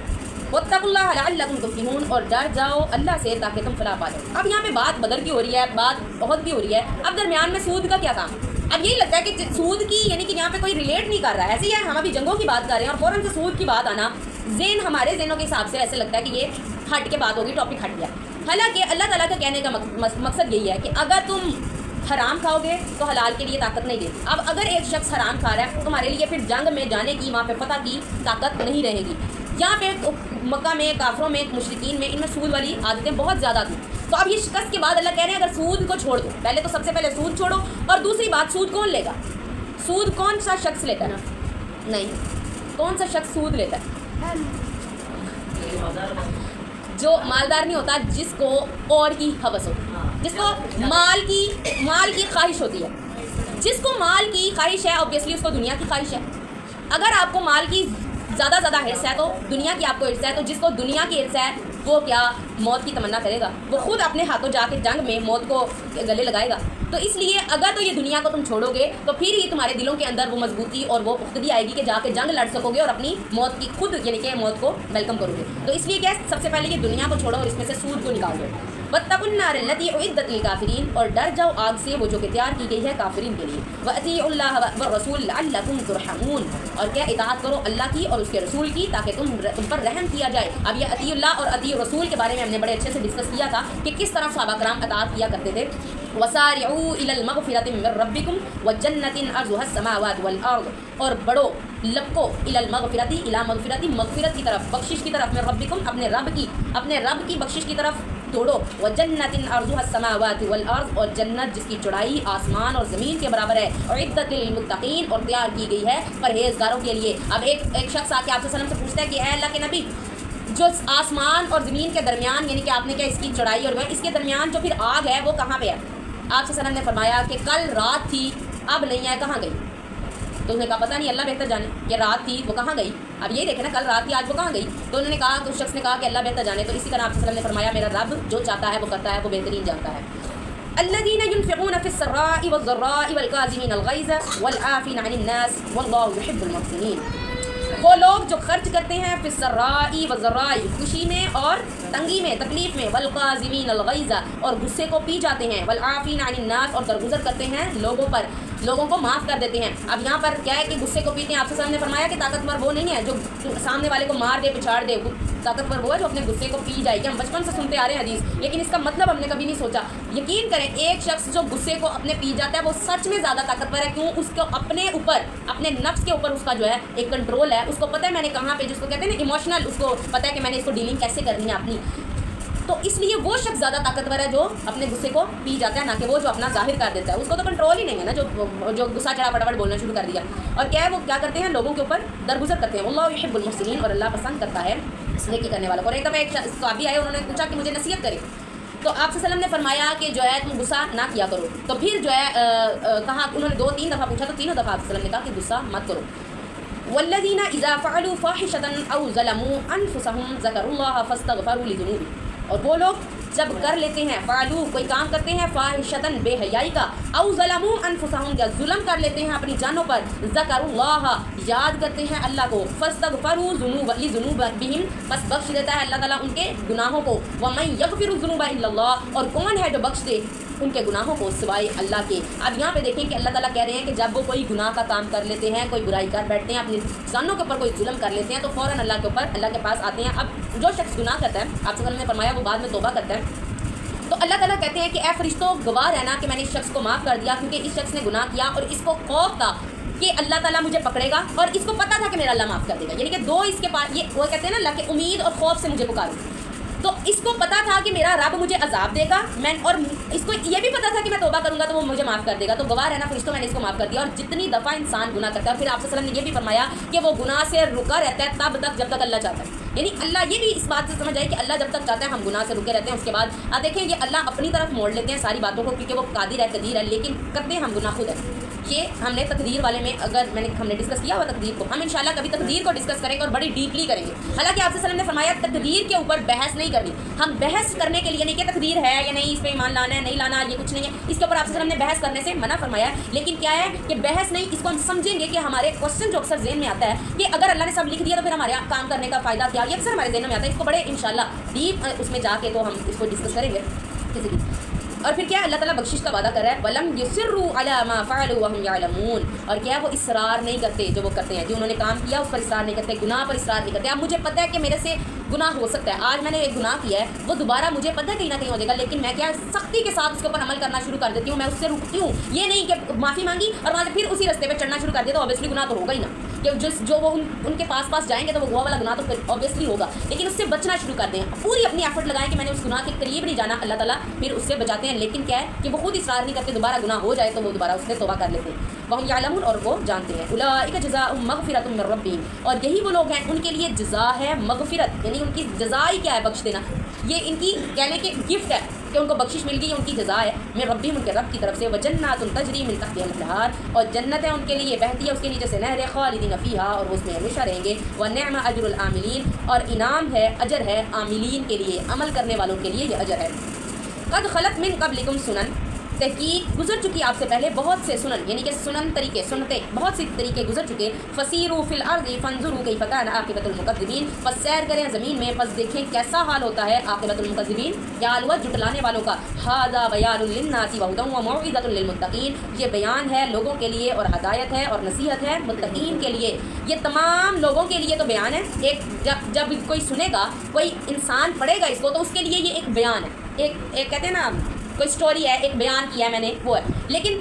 واتقوا اللہ لعلکم تفلحون، اور ڈر جاؤ اللہ سے تاکہ تم فلاح پا جاؤ۔ اب یہاں پہ بات بدر کی ہو رہی ہے، بات بہت بھی ہو رہی ہے، اب درمیان میں سود کا کیا کام؟ اب یہی لگتا ہے کہ سود کی یعنی کہ یہاں پہ کوئی ریلیٹ نہیں کر رہا ہے، ایسے ہی ہے ہم ابھی جنگوں کی بات کر رہے ہیں اور فوراً سے سود کی بات آنا، ذہن ہمارے ذہنوں کے حساب سے ایسے لگتا ہے کہ یہ ہٹ کے بات ہوگی، ٹاپک ہٹ گیا۔ حالانکہ اللہ تعالیٰ کا کہنے کا مقصد یہی ہے کہ اگر تم حرام کھاؤ گے تو حلال کے لیے طاقت نہیں دیتی۔ اب اگر ایک شخص حرام کھا رہا ہے تو تمہارے لیے پھر جنگ میں جانے کی، وہاں پہ فتح کی طاقت نہیں رہے گی۔ یہاں پہ مکہ میں کافروں میں مشرکین میں ان میں سود والی عادتیں بہت زیادہ تھیں. تو اب یہ شکست کے بعد اللہ کہہ رہے ہیں اگر سود کو چھوڑ دو، پہلے تو سب سے پہلے سود چھوڑو، اور دوسری بات سود کون لے گا؟ سود کون سا شخص لیتا ہے؟ نہیں، کون سا شخص سود لیتا ہے؟ جو مالدار نہیں ہوتا، جس کو اور کی حوث ہوتی ہے، جس کو مال کی خواہش ہوتی ہے. جس کو مال کی خواہش ہے اوبیسلی اس کو دنیا کی خواہش ہے. اگر آپ کو مال کی زیادہ حرص ہے تو دنیا کی آپ کو حرص ہے. تو جس کو دنیا کی حرص ہے وہ کیا موت کی تمنا کرے گا؟ وہ خود اپنے ہاتھوں جا کے جنگ میں موت کو گلے لگائے گا. تو اس لیے اگر تو یہ دنیا کو تم چھوڑو گے تو پھر ہی تمہارے دلوں کے اندر وہ مضبوطی اور وہ پختگی آئے گی کہ جا کے جنگ لڑ سکو گے اور اپنی موت کی خود یعنی کہ موت کو ویلکم کرو گے. تو اس لیے کیا سب سے پہلے یہ دنیا کو چھوڑو اور اس میں سے سود کو نکال دو. واتقوا النار التي اعدت للكافرين، اور ڈر جاؤ آگ سے وہ جو کہ تیار کی گئی ہے کافرین کے لیے. واطیعوا الله والرسول لعلكم ترحمون، اور کیا اطاعت کرو اللہ کی اور اس کے رسول کی تاکہ تم پر رحم کیا جائے. اب یہ اطیع اللہ اور اطیع رسول کے بارے میں ہم نے بڑے اچھے سے ڈسکس کیا تھا کہ کس طرح صحابہ کرام اطاعت کیا کرتے تھے. وسارعوا الى المغفرة من ربكم وجنة عرضها السماوات والارض، اور بڑھو لپکو الى المغفرة الى مغفرة، مغفرت کی طرف، بخشش کی طرف، من ربکم اپنے رب کی بخشش کی طرف دوڑو. وجنت عرضها السماوات والارض، اور جنت جس کی چوڑائی آسمان اور زمین کے برابر ہے. اعدت للمتقین، اور تیار کی گئی ہے پرہیزگاروں کے لیے. اب ایک شخص آ کے آپ سے وسلم سے پوچھتا ہے کہ اے اللہ کے نبی، جو آسمان اور زمین کے درمیان یعنی کہ آپ نے کیا اس کی چوڑائی اور اس کے درمیان جو پھر آگ ہے وہ کہاں پہ ہے؟ آپ سے وسلم نے فرمایا کہ کل رات تھی اب نہیں ہے، کہاں گئی؟ تو انہوں نے کہا پتہ نہیں، اللہ بہتر جانے کہ رات تھی وہ کہاں گئی. اب یہ دیکھیں نا، کل رات تھی آج وہ کہاں گئی؟ تو انہوں نے کہا کہ اس شخص نے کہا کہ اللہ بہتر جانے. تو اسی طرح آپ نے فرمایا میرا رب جو چاہتا ہے وہ کرتا ہے، وہ بہترین جانتا ہے. الذين ينفقون في السراء والضراء والكاظمين الغيظ والعافين عن الناس والله يحب المحسنين، وہ لوگ جو خرچ کرتے ہیں فی السراء والضراء، خوشی میں اور تنگی میں، تکلیف میں، والکاظمین الغیظ، اور غصے کو پی جاتے ہیں، والعافین عن الناس، اور درگزر کرتے ہیں لوگوں پر، لوگوں کو معاف کر دیتے ہیں. اب یہاں پر کیا ہے کہ غصے کو پیتے ہیں. آپ سے نے فرمایا کہ طاقتور وہ نہیں ہے جو سامنے والے کو مار دے پچھاڑ دے، طاقتور وہ ہے جو اپنے غصے کو پی جائے. کہ ہم بچپن سے سنتے آ رہے ہیں حدیث، لیکن اس کا مطلب ہم نے کبھی نہیں سوچا. یقین کریں ایک شخص جو غصے کو اپنے پی جاتا ہے وہ سچ میں زیادہ طاقتور ہے. کیوں؟ اس کو اپنے اوپر، اپنے نفس کے اوپر اس کا جو ہے ایک کنٹرول ہے. اس کو پتہ ہے میں نے کہاں پہ، جس کو کہتے ہیں نا ایموشنل، اس کو پتہ ہے کہ میں نے اس کو ڈیلنگ کیسے کرنی ہے اپنی. تو اس لیے وہ شخص زیادہ طاقتور ہے جو اپنے غصے کو پی جاتا ہے، نہ کہ وہ جو اپنا ظاہر کر دیتا ہے. اس کو تو کنٹرول ہی نہیں ہے نا، جو غصہ چڑھا فٹافٹ بولنا شروع کر دیا. اور کیا ہے وہ کیا کرتے ہیں؟ لوگوں کے اوپر درگزر کرتے ہیں. اللہ یحب المحسنین، اور اللہ پسند کرتا ہے نیکی کرنے والوں کو. اور ایک دفعہ ایک صحابی آئے، انہوں نے پوچھا کہ مجھے نصیحت کرے. تو آپ صلی اللہ علیہ وسلم نے فرمایا کہ جو ہے تم غصہ نہ کیا کرو. تو پھر جو ہے کہا، انہوں نے 2-3 دفعہ پوچھا تو تینوں دفعہ آپ صلی اللہ علیہ وسلم نے کہا کہ غصہ مت کرو. والذین اذا فعلوا فاحشة او ظلموا انفسهم ذکروا اللہ فاستغفروا لذنوبهم، اور وہ لوگ جب کر لیتے ہیں، فعلوا کوئی کام کرتے ہیں، فاحشة بے حیائی کا، او ظلموا انفسهم یا ظلم کر لیتے ہیں اپنی جانوں پر، ذکروا اللہ یاد کرتے ہیں اللہ کو، فاستغفروا لذنوبهم بس بخش دیتا ہے اللہ تعالیٰ ان کے گناہوں کو. ومن یغفر الذنوب الا اللہ، اور کون ہے جو بخش دے ان کے گناہوں کو سوائے اللہ کے. اب یہاں پہ دیکھیں کہ اللہ تعالیٰ کہہ رہے ہیں کہ جب وہ کوئی گناہ کا کام کر لیتے ہیں، کوئی برائی کر بیٹھتے ہیں، اپنی جانوں کے اوپر کوئی ظلم کر لیتے ہیں، تو فوراً اللہ کے اوپر، اللہ کے پاس آتے ہیں. اب جو شخص گناہ کرتا ہے، آپ سے نے فرمایا وہ بعد میں توبہ کرتا ہے، تو اللہ تعالیٰ کہتے ہیں کہ اے فرشتوں گواہ رہنا کہ میں نے اس شخص کو معاف کر دیا، کیونکہ اس شخص نے گناہ کیا اور اس کو خوف تھا کہ اللہ تعالیٰ مجھے پکڑے گا، اور اس کو پتہ تھا کہ میرا اللہ معاف کر دے گا. یعنی کہ دو اس کے پاس، یہ وہ کہتے ہیں نا اللہ کے امید اور خوف سے مجھے پکارو. تو اس کو پتا تھا کہ میرا رب مجھے عذاب دے گا، اور اس کو یہ بھی پتا تھا کہ میں توبہ کروں گا تو وہ مجھے معاف کر دے گا. تو گواہ رہنا فرشتوں میں نے اس کو معاف کر دیا. اور جتنی دفعہ انسان گناہ کرتا ہے، پھر آپ صلی اللہ علیہ وسلم نے یہ بھی فرمایا کہ وہ گناہ سے رکا رہتا ہے تب تک جب تک اللہ چاہتا ہے. یعنی اللہ یہ بھی اس بات سے سمجھ آئے کہ اللہ جب تک چاہتا ہے ہم گناہ سے رکے رہتے ہیں. اس کے بعد دیکھیں یہ اللہ اپنی طرف موڑ لیتے ہیں ساری باتوں کو، کیونکہ وہ قادر ہے، قدیر ہے، لیکن کرتے ہیں ہم گناہ خود ہے. یہ ہم نے تقدیر والے میں ہم نے ڈسکس کیا ہوا تقدیر کو. ہم انشاءاللہ کبھی تقدیر کو ڈسکس کریں گے اور بڑی ڈیپلی کریں گے. حالانکہ آپ صلی اللہ علیہ وسلم نے فرمایا تقدیر کے اوپر بحث نہیں کرنی. ہم بحث کرنے کے لیے نہیں کہ تقدیر ہے یا نہیں، اس پہ ایمان لانا ہے نہیں لانا، یہ کچھ نہیں ہے. اس کے اوپر آپ صلی اللہ علیہ وسلم نے بحث کرنے سے منع فرمایا ہے. لیکن کیا ہے کہ بحث نہیں، اس کو ہم سمجھیں گے کہ ہمارے کوشچن جو اکثر ذہن میں آتا ہے کہ اگر اللہ نے سب لکھ دیا تو پھر ہمارے کام کرنے کا فائدہ کیا، یہ اکثر ہمارے ذہن میں آتا ہے. اس کو بڑے انشاءاللہ ڈیپ اس میں جا کے تو ہم اس کو ڈسکس کریں گے کسی دن. اور پھر کیا اللہ تعالیٰ بخشش کا وعدہ کر رہا ہے، وَلَمْ يُصِرُّوا عَلَىٰ مَا فَعَلُوا وَهُمْ يَعْلَمُونَ، اور کیا وہ اصرار نہیں کرتے جو وہ کرتے ہیں، جو انہوں نے کام کیا اس پر اصرار نہیں کرتے، گناہ پر اصرار نہیں کرتے. اب مجھے پتہ ہے کہ میرے سے گناہ ہو سکتا ہے، آج میں نے ایک گناہ کیا ہے، وہ دوبارہ مجھے پتہ ہے کہیں نہ کہیں ہو جائے گا، لیکن میں کیا سختی کے ساتھ اس کے اوپر عمل کرنا شروع کر دیتی ہوں. میں اس سے رکتی ہوں، یہ نہیں کہ معافی مانگی اور وہاں سے پھر اسی رستے پہ چڑھنا شروع کر دیا تو اوبیسلی گناہ تو ہوگا ہی نا. کہ جو وہ ان کے پاس جائیں گے تو وہ والا گناہ تو پھر اوبیسلی ہوگا، لیکن اس سے بچنا شروع کر دیں، پوری اپنی ایفرٹ لگائیں کہ میں نے اس گناہ کے قریب نہیں جانا، اللہ تعالیٰ پھر اس سے بچاتے ہیں. لیکن کیا ہے کہ وہ خود اصرار نہیں کرتے، دوبارہ گناہ ہو جائے تو وہ دوبارہ اس سے توبہ کر لیتے ہیں. وَهُمْ يَعْلَمُونَ اور وہ جانتے ہیں. اولئک جزاؤہم مغفرۃ من ربہم اور یہی وہ لوگ ہیں ان کے لیے جزا ہے مغفرت، یعنی ان کی جزا ہی کیا ہے؟ بخش دینا. یہ ان کی کہنے کے گفٹ ہے کہ ان کو بخشش مل گئی، ان کی جزا ہے من ربہم ان کے رب کی طرف سے. وجنات تجری من تحتہا الانہار اور جنتیں ان کے لیے بہتی ہے اس کے نیچے سے نہریں، خالدین فیہا اور وہ اس میں ہمیشہ رہیں گے. ونعم اجر العاملین اور انعام ہے، اجر ہے عاملین کے لیے، عمل کرنے والوں کے لیے یہ اجر ہے. قد خلت من قبلکم سنن تحقیق گزر چکی آپ سے پہلے بہت سے سنن، یعنی کہ سنن طریقے، سنتیں بہت سی طریقے گزر چکے. فسیروا فی الارض فانظروا کیف کان عاقبۃ المکذبین پس سیر کریں زمین میں، پس دیکھیں کیسا حال ہوتا ہے عاقبۃ المکذبین، کیا حال ہوا جھٹلانے والوں کا. ھذا بیان للناس وہدی وموعظۃ للمتقین یہ بیان ہے لوگوں کے لیے اور ہدایت ہے اور نصیحت ہے متقین کے لیے. یہ تمام لوگوں کے لیے تو بیان ہے. ایک جب کوئی سنے گا، کوئی انسان پڑھے گا اس کو تو اس کے لیے یہ ایک بیان ہے، ایک کہتے ہیں نا کوئی سٹوری ہے، ایک بیان کیا ہے میں نے وہ ہے. لیکن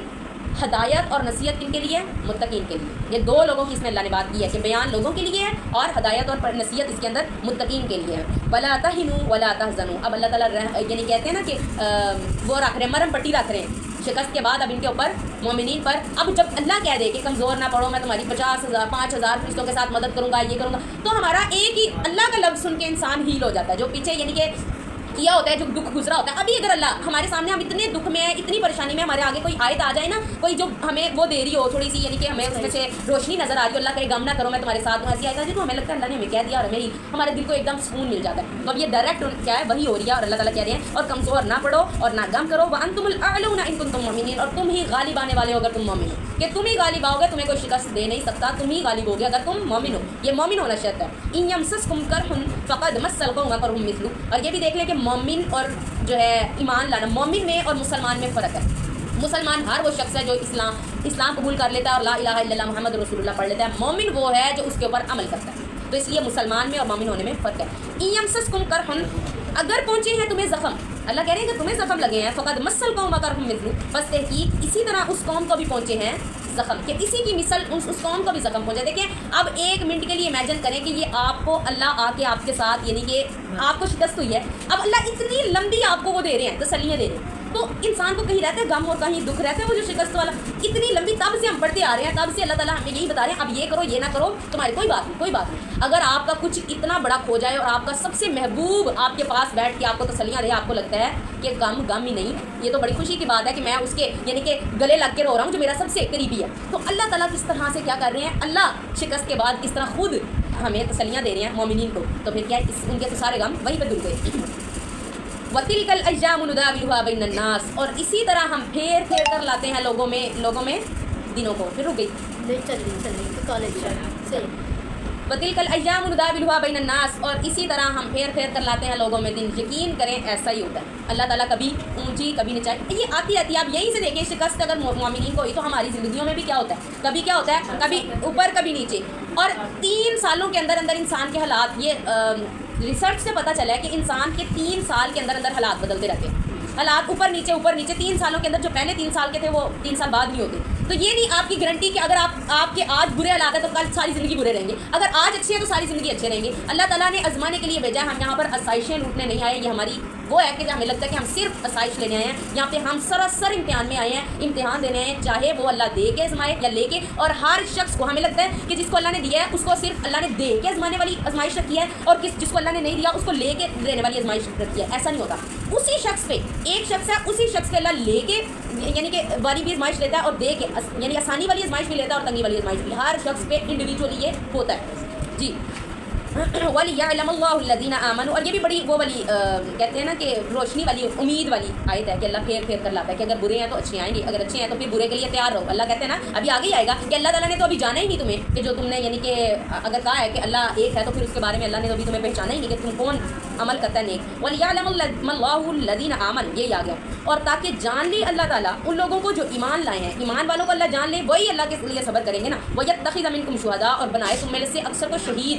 ہدایت اور نصیحت کن کے لیے؟ متقین کے لیے. یہ دو لوگوں کی اس میں اللہ نے بات کی ہے کہ بیان لوگوں کے لیے ہے اور ہدایت اور نصیحت اس کے اندر متقین کے لیے ہے. ولا تہنوا ولا تحزنوا اب اللہ تعالیٰ یعنی کہتے ہیں نا کہ وہ رکھ رہے ہیں، مرہم پٹی رکھ رہے ہیں شکست کے بعد اب ان کے اوپر مومنین پر. اب جب اللہ کہہ دے کہ کمزور نہ پڑو، میں تمہاری 50,000 5,000 فرشتوں کے ساتھ مدد کروں گا، یہ کروں گا، تو ہمارا ایک ہی اللہ کا لفظ سن کے انسان ہیل ہو جاتا ہے. جو پیچھے یعنی کہ کیا ہوتا ہے، جو دکھ گزرا ہوتا ہے، ابھی اگر اللہ ہمارے سامنے، ہم اتنے دکھ میں ہیں، اتنی پریشانی میں، ہمارے آگے کوئی آیت آ جائے نا، کوئی جو ہمیں وہ دے رہی ہو تھوڑی سی، یعنی کہ ہمیں اس میں سے روشنی نظر آ رہی ہو، اللہ کہے غم نہ کرو میں تمہارے ساتھ ہوں، ایسی آیت آ جائے تو ہمیں لگتا ہے اللہ نے ہمیں کہہ دیا اور ہمارے دل کو ایک دم سکون مل جاتا ہے. تو اب یہ ڈائریکٹ کیا ہے، وہی ہو رہی ہے اور اللہ تعالیٰ کہہ رہے ہیں اور کمزور نہ پڑو اور نہ غم کرو. وانتم الاعلون ان کنتم مؤمنین اور تم ہی غالب آنے والے ہو اگر تم مومن ہو، کہ تم ہی غالب آؤ گے، تمہیں کوئی شکست دے نہیں سکتا، تم ہی غالب ہوگے اگر تم مومن ہو. یہ مومن ہونا شرط ہے. ان یمسسکم قرح فقد مس القوم قرح مثلہ اور یہ بھی دیکھ لیں کہ مومن اور جو ہے ایمان لانا، مومن میں اور مسلمان میں فرق ہے. مسلمان ہر وہ شخص ہے جو اسلام قبول کر لیتا ہے اور لا الہ الا اللہ محمد رسول اللہ پڑھ لیتا ہے. مومن وہ ہے جو اس کے اوپر عمل کرتا ہے. تو اس لیے مسلمان میں اور مومن ہونے میں فرق ہے. یمسسکم قرح اگر پہنچے ہیں تمہیں زخم، اللہ کہہ رہے ہیں کہ تمہیں زخم لگے ہیں، فقد مس القوم قرح مثلہ بس تحقیق اسی طرح اس قوم کو بھی پہنچے ہیں زخم، کہ اسی کی مثل اس قوم کو بھی زخم پہنچے. دیکھیں اب ایک منٹ کے لیے امیجن کریں کہ یہ آپ کو اللہ آ کے آپ کے ساتھ، یعنی کہ آپ کو شکست ہوئی ہے، اب اللہ اتنی لمبی آپ کو وہ دے رہے ہیں، تسلیاں دے رہے ہیں. تو انسان کو کہیں رہتا ہے غم اور کہیں دکھ رہتا ہے، وہ جو شکست والا اتنی لمبی تب سے ہم پڑھتے آ رہے ہیں، تب سے اللہ تعالیٰ ہمیں یہی بتا رہے ہیں اب یہ کرو یہ نہ کرو، تمہاری کوئی بات نہیں. اگر آپ کا کچھ اتنا بڑا کھو جائے اور آپ کا سب سے محبوب آپ کے پاس بیٹھ کے آپ کو تسلیاں دے، آپ کو لگتا ہے کہ غم ہی نہیں، یہ تو بڑی خوشی کی بات ہے کہ میں اس کے یعنی کہ گلے لگ کے رو رہا ہوں جو میرا سب سے قریبی ہے. تو اللہ تعالیٰ کس طرح سے کیا کر رہے ہیں، اللہ شکست کے بعد کس طرح خود ہمیں تسلیاں دے رہے ہیں مومنین کو. تو پھر کیا ان کے تو سارے غم وہیں پہ دھل گئے. وَتِلْكَ الْأَيَّامُ نُدَاوِلُهَا بَيْنَ النَّاسِ اور اسی طرح ہم پھیر کر لاتے ہیں لوگوں میں دنوں کو. پھر رک گئی کالج سے. وَتِلْكَ الْأَيَّامُ نُدَاوِلُهَا بَيْنَ النَّاسِ اور اسی طرح ہم پھیر کر لاتے ہیں لوگوں میں دن. یقین کریں ایسا ہی ہوتا ہے. اللہ تعالیٰ کبھی اونچی کبھی نیچائی یہ آتی رہتی ہے. آپ یہیں سے دیکھیں شکست اگر مومنین کو ہوئی تو ہماری زندگیوں میں بھی کیا ہوتا ہے، کبھی کیا ہوتا ہے، کبھی اوپر کبھی نیچے. اور 3 سالوں کے اندر انسان کے حالات، یہ ریسرچ سے پتہ چلا ہے کہ انسان کے 3 سال کے اندر حالات بدلتے رہتے ہیں. حالات اوپر نیچے 3 سالوں کے اندر جو پہلے 3 سال کے تھے وہ 3 سال بعد نہیں ہوتے. تو یہ نہیں آپ کی گارنٹی کہ اگر آپ کے آج برے حالات ہیں تو کل ساری زندگی برے رہیں گے، اگر آج اچھے ہیں تو ساری زندگی اچھے رہیں گے. اللہ تعالیٰ نے آزمانے کے لیے بھیجا ہے. ہم یہاں پر آسائشیں لوٹنے نہیں آئے. یہ ہماری وہ ہے کہ ہمیں لگتا ہے کہ ہم صرف آسائش لینے آئے ہیں. یہاں پہ ہم سراسر امتحان میں آئے ہیں، امتحان دینے ہیں، چاہے وہ اللہ دے کے آزمائے یا لے کے. اور ہر شخص کو ہمیں لگتا ہے کہ جس کو اللہ نے دیا ہے اس کو صرف اللہ نے دے کے آزمانے والی آزمائش رکھی ہے، اور جس کو اللہ نے نہیں دیا اس کو لے کے دینے والی آزمائش رکھی ہے. ایسا نہیں ہوتا. اسی شخص پہ ایک شخص ہے، اسی شخص پہ اللہ لے کے یعنی کہ والی بھی آزمائش لیتا ہے اور دے کے یعنی آسانی والی آزمائش بھی لیتا ہے اور تنگی والی آزمائش بھی. ہر شخص پہ انڈیویجولی یہ ہوتا ہے. جی وَلِيَعْلَمَ اللَّهُ الَّذِينَ آمَنُوا اور یہ بھی بڑی وہ والی کہتے ہیں نا کہ روشنی والی امید والی آیت ہے کہ اللہ پھیر کر لاتا ہے کہ اگر برے ہیں تو اچھے آئیں گے، اگر اچھے ہیں تو پھر برے کے لیے تیار رہو. اللہ کہتے ہیں نا ابھی آگے ہی آئے گا کہ اللہ تعالیٰ نے تو ابھی جانا ہی نہیں تمہیں کہ جو تم نے یعنی کہ اگر کہا ہے کہ اللہ ایک ہے تو پھر اس کے بارے میں اللہ نے تو ابھی تمہیں پہچانا ہی نہیں کہ تم کون عمل کرتا ہے نیک. وَلِيَعْلَمَ اللَّهُ الَّذِينَ آمَنُوا یہی آ گیا. اور تاکہ جان لے اللہ تعالیٰ ان لوگوں کو جو ایمان لائے ہیں، ایمان والوں کو اللہ جان لے، وہی اللہ کے لیے صبر کریں گے نا. وَيَتَّخِذَ مِنكُمْ شُهَدَاءَ اور بنائے تم میں سے اکثر کو شہید،